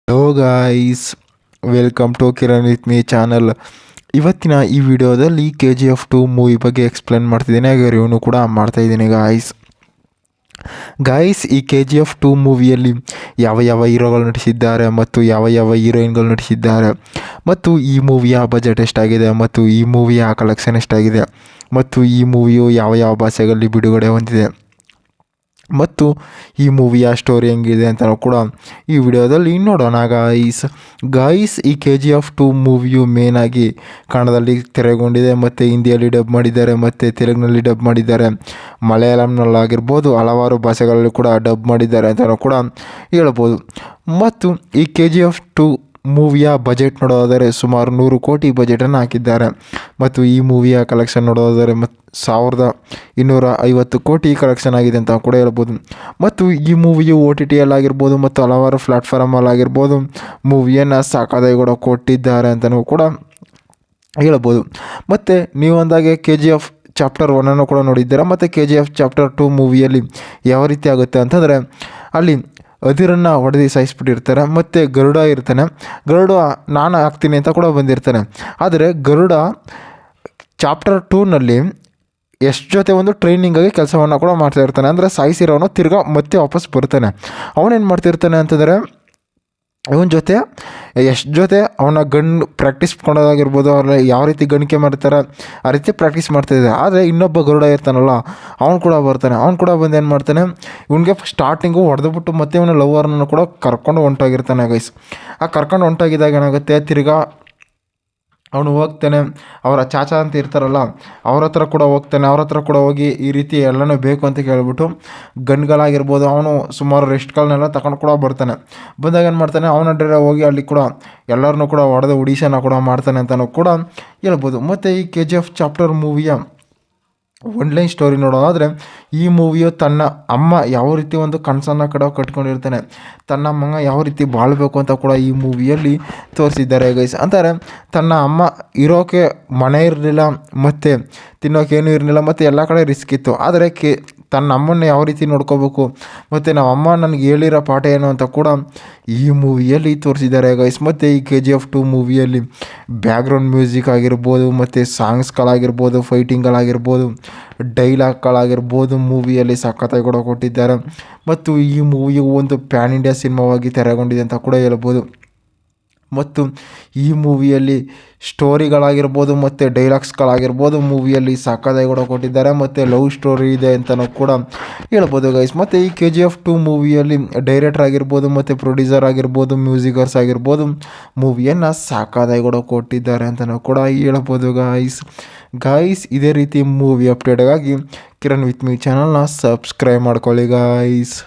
Hello guys, welcome to Kiran with me channel. ಇವತ್ತಿನ ಈ ವಿಡಿಯೋದಲ್ಲಿ KGF 2 ಮೂವಿ ಬಗ್ಗೆ ಎಕ್ಸ್ಪ್ಲೇನ್ ಮಾಡ್ತಿದ್ದೀನಿ, ಹಾಗೆ ರಿವ್ಯೂ ಕೂಡ ಮಾಡ್ತಾಯಿದ್ದೀನಿ ಗಾಯ್ಸ್. ಈ KGF 2 ಮೂವಿಯಲ್ಲಿ ಯಾವ ಯಾವ ಹೀರೋಗಳು ನಟಿಸಿದ್ದಾರೆ ಮತ್ತು ಯಾವ ಯಾವ ಹೀರೋಯಿನ್ಗಳು ನಟಿಸಿದ್ದಾರೆ, ಮತ್ತು ಈ ಮೂವಿಯ ಬಜೆಟ್ ಎಷ್ಟಾಗಿದೆ, ಮತ್ತು ಈ ಮೂವಿಯ ಕಲೆಕ್ಷನ್ ಎಷ್ಟಾಗಿದೆ, ಮತ್ತು ಈ ಮೂವಿಯು ಯಾವ ಯಾವ ಭಾಷೆಗಳಲ್ಲಿ ಬಿಡುಗಡೆ ಹೊಂದಿದೆ, ಮತ್ತು ಈ ಮೂವಿಯ ಸ್ಟೋರಿ ಹೆಂಗಿದೆ ಅಂತ ಕೂಡ ಈ ವಿಡಿಯೋದಲ್ಲಿ ನೋಡೋಣ ಗಾಯ್ಸ್. ಈ KGF 2 ಮೂವಿಯು ಮೇನಾಗಿ ಕನ್ನಡದಲ್ಲಿ ತೆರೆಗೊಂಡಿದೆ, ಮತ್ತು ಹಿಂದಿಯಲ್ಲಿ ಡಬ್ ಮಾಡಿದ್ದಾರೆ, ಮತ್ತು ತೆಲುಗಿನಲ್ಲಿ ಡಬ್ ಮಾಡಿದ್ದಾರೆ, ಮಲಯಾಳಂನಲ್ಲಾಗಿರ್ಬೋದು ಹಲವಾರು ಭಾಷೆಗಳಲ್ಲಿ ಕೂಡ ಡಬ್ ಮಾಡಿದ್ದಾರೆ ಅಂತ ಕೂಡ ಹೇಳ್ಬೋದು. ಮತ್ತು ಈ KGF 2 ಮೂವಿಯ ಬಜೆಟ್ ನೋಡೋದಾದರೆ ಸುಮಾರು 100 ಕೋಟಿ ಬಜೆಟನ್ನು ಹಾಕಿದ್ದಾರೆ, ಮತ್ತು ಈ ಮೂವಿಯ ಕಲೆಕ್ಷನ್ ನೋಡೋದಾದರೆ 1250 ಕೋಟಿ ಕಲೆಕ್ಷನ್ ಆಗಿದೆ ಅಂತ ಕೂಡ ಹೇಳ್ಬೋದು. ಮತ್ತು ಈ ಮೂವಿಯು OTTಯಲ್ಲಾಗಿರ್ಬೋದು ಮತ್ತು ಹಲವಾರು ಪ್ಲ್ಯಾಟ್ಫಾರ್ಮಲ್ಲಾಗಿರ್ಬೋದು ಮೂವಿಯನ್ನು ಸಾಕಾದಾಗಿ ಕೂಡ ಕೊಟ್ಟಿದ್ದಾರೆ ಅಂತಲೂ ಕೂಡ ಹೇಳ್ಬೋದು. ಮತ್ತು ನೀವು ಅಂದಾಗೆ KGF ಚಾಪ್ಟರ್ 1 ಕೂಡ ನೋಡಿದ್ದೀರಾ, ಮತ್ತು KGF ಚಾಪ್ಟರ್ 2 ಮೂವಿಯಲ್ಲಿ ಯಾವ ರೀತಿ ಆಗುತ್ತೆ ಅಂತಂದರೆ, ಅಲ್ಲಿ ಅದಿರನ್ನು ಹೊಡೆದು ಸಾಯಿಸ್ಬಿಟ್ಟಿರ್ತಾರೆ, ಮತ್ತು ಗರುಡ ಇರ್ತಾನೆ. ಗರುಡ ನಾನು ಹಾಕ್ತೀನಿ ಅಂತ ಕೂಡ ಬಂದಿರ್ತಾನೆ. ಆದರೆ ಗರುಡ ಚಾಪ್ಟರ್ 2ನಲ್ಲಿ ಎಷ್ಟು ಜೊತೆ ಒಂದು ಟ್ರೈನಿಂಗಾಗಿ ಕೆಲಸವನ್ನು ಕೂಡ ಮಾಡ್ತಾಯಿರ್ತಾನೆ. ಅಂದರೆ ಸಾಯಿಸಿರೋನು ತಿರ್ಗಾ ಮತ್ತೆ ವಾಪಸ್ ಬರ್ತಾನೆ. ಅವನೇನು ಮಾಡ್ತಿರ್ತಾನೆ ಅಂತಂದರೆ, ಇವನ ಜೊತೆ ಎಷ್ಟು ಜೊತೆ ಅವನ ಗನ್ ಪ್ರಾಕ್ಟೀಸ್ ಮಾಡೋದಾಗಿರ್ಬೋದು, ಅವ್ರ ಯಾವ ರೀತಿ ಗಣಿಕೆ ಮಾಡ್ತಾರೆ ಆ ರೀತಿ ಪ್ರಾಕ್ಟೀಸ್ ಮಾಡ್ತಾಯಿದ್ದೆ. ಆದರೆ ಇನ್ನೊಬ್ಬ ಗರುಡ ಇರ್ತಾನಲ್ಲ, ಅವ್ನು ಕೂಡ ಬರ್ತಾನೆ. ಅವ್ನು ಕೂಡ ಬಂದು ಏನು ಮಾಡ್ತಾನೆ, ಇವನಿಗೆ ಸ್ಟಾರ್ಟಿಂಗು ಹೊಡೆದ್ಬಿಟ್ಟು ಮತ್ತೆ ಇವನ ಲವರ್ನನ್ನು ಕೂಡ ಕರ್ಕೊಂಡು ಹೊಂಟೋಗಿರ್ತಾನೆ ಗೈಸ್. ಆ ಕರ್ಕೊಂಡು ಹೊಂಟೋಗಿದ್ದಾಗ ಏನಾಗುತ್ತೆ, ತಿರ್ಗಾ ಅವನು ಹೋಗ್ತಾನೆ, ಅವರ ಚಾಚಾ ಅಂತ ಇರ್ತಾರಲ್ಲ ಅವ್ರ ಹತ್ರ ಕೂಡ ಹೋಗ್ತಾನೆ. ಅವ್ರ ಹತ್ರ ಕೂಡ ಹೋಗಿ ಈ ರೀತಿ ಎಲ್ಲನೂ ಬೇಕು ಅಂತ ಕೇಳ್ಬಿಟ್ಟು ಗನ್ಗಳಾಗಿರ್ಬೋದು, ಅವನು ಸುಮಾರು ರೆಸ್ಟ್ಗಳನ್ನೆಲ್ಲ ತಗೊಂಡು ಕೂಡ ಬರ್ತಾನೆ. ಬಂದಾಗ ಏನು ಮಾಡ್ತಾನೆ, ಅವನ ಅಡ್ರೆ ಹೋಗಿ ಅಲ್ಲಿ ಕೂಡ ಎಲ್ಲರನ್ನೂ ಕೂಡ ಹೊಡೆದು ಉಡೀಸನ ಕೂಡ ಮಾಡ್ತಾನೆ ಅಂತಲೂ ಕೂಡ ಹೇಳ್ಬೋದು. ಮತ್ತು ಈ KGF ಚಾಪ್ಟರ್ ಮೂವಿಯ ಒನ್ಲೈನ್ ಸ್ಟೋರಿ ನೋಡೋದಾದರೆ, ಈ ಮೂವಿಯು ತನ್ನ ಅಮ್ಮ ಯಾವ ರೀತಿ ಒಂದು ಕನಸನ್ನು ಕಟ್ಕೊಂಡಿರ್ತಾನೆ, ತನ್ನ ಅಮ್ಮ ಯಾವ ರೀತಿ ಬಾಳಬೇಕು ಅಂತ ಕೂಡ ಈ ಮೂವಿಯಲ್ಲಿ ತೋರಿಸಿದ್ದಾರೆ ಗೈಸ್. ಅಂತಾರೆ ತನ್ನ ಅಮ್ಮ ಇರೋಕ್ಕೆ ಮನೆ ಇರಲಿಲ್ಲ, ಮತ್ತು ತಿನ್ನೋಕ್ಕೇನೂ ಇರಲಿಲ್ಲ, ಮತ್ತು ಎಲ್ಲ ಕಡೆ ರಿಸ್ಕ್ ಇತ್ತು. ಆದರೆ ತನ್ನ ಅಮ್ಮನ್ನ ಯಾವ ರೀತಿ ನೋಡ್ಕೋಬೇಕು, ಮತ್ತು ನಮ್ಮ ಅಮ್ಮ ನನಗೆ ಹೇಳಿರೋ ಪಾಠ ಏನು ಅಂತ ಕೂಡ ಈ ಮೂವಿಯಲ್ಲಿ ತೋರಿಸಿದ್ದಾರೆ ಗೈಸ್. ಮತ್ತು ಈ KGF 2 ಮೂವಿಯಲ್ಲಿ ಬ್ಯಾಕ್ಗ್ರೌಂಡ್ ಮ್ಯೂಸಿಕ್ ಆಗಿರ್ಬೋದು, ಮತ್ತು ಸಾಂಗ್ಸ್ಗಳಾಗಿರ್ಬೋದು, ಫೈಟಿಂಗ್ಗಳಾಗಿರ್ಬೋದು, ಡೈಲಾಗ್ಗಳಾಗಿರ್ಬೋದು ಮೂವಿಯಲ್ಲಿ ಸಖತ್ತಾಗಿ ಕೂಡ ಕೊಟ್ಟಿದ್ದಾರೆ. ಮತ್ತು ಈ ಮೂವಿಯು ಒಂದು ಪ್ಯಾನ್ ಇಂಡಿಯಾ ಸಿನಿಮಾವಾಗಿ ತೆರೆಗೊಂಡಿದೆ ಅಂತ ಕೂಡ ಹೇಳ್ಬೋದು. ಮತ್ತು ಈ ಮೂವಿಯಲ್ಲಿ ಸ್ಟೋರಿಗಳಾಗಿರ್ಬೋದು ಮತ್ತು ಡೈಲಾಗ್ಸ್ಗಳಾಗಿರ್ಬೋದು ಮೂವಿಯಲ್ಲಿ ಸಖತ್ತಾಗಿ ಕೂಡ ಕೊಟ್ಟಿದ್ದಾರೆ, ಮತ್ತು ಲವ್ ಸ್ಟೋರಿ ಇದೆ ಅಂತಲೂ ಕೂಡ ಹೇಳ್ಬೋದು ಗೈಸ್. ಮತ್ತು ಈ KGF 2 ಮೂವಿಯಲ್ಲಿ ಡೈರೆಕ್ಟರ್ ಆಗಿರ್ಬೋದು, ಮತ್ತು ಪ್ರೊಡ್ಯೂಸರ್ ಆಗಿರ್ಬೋದು, ಮ್ಯೂಸಿಕರ್ಸ್ ಆಗಿರ್ಬೋದು ಮೂವಿಯನ್ನು ಸಖತ್ತಾಗಿ ಕೂಡ ಕೊಟ್ಟಿದ್ದಾರೆ ಅಂತಲೂ ಕೂಡ ಹೇಳ್ಬೋದು ಗಾಯ್ಸ್. ಇದೇ ರೀತಿ ಮೂವಿ ಅಪ್ಡೇಟ್ಗಾಗಿ ಕಿರಣ್ ವಿತ್ ಮೀ ಚಾನಲ್ನ ಸಬ್ಸ್ಕ್ರೈಬ್ ಮಾಡ್ಕೊಳ್ಳಿ ಗಾಯ್ಸ್.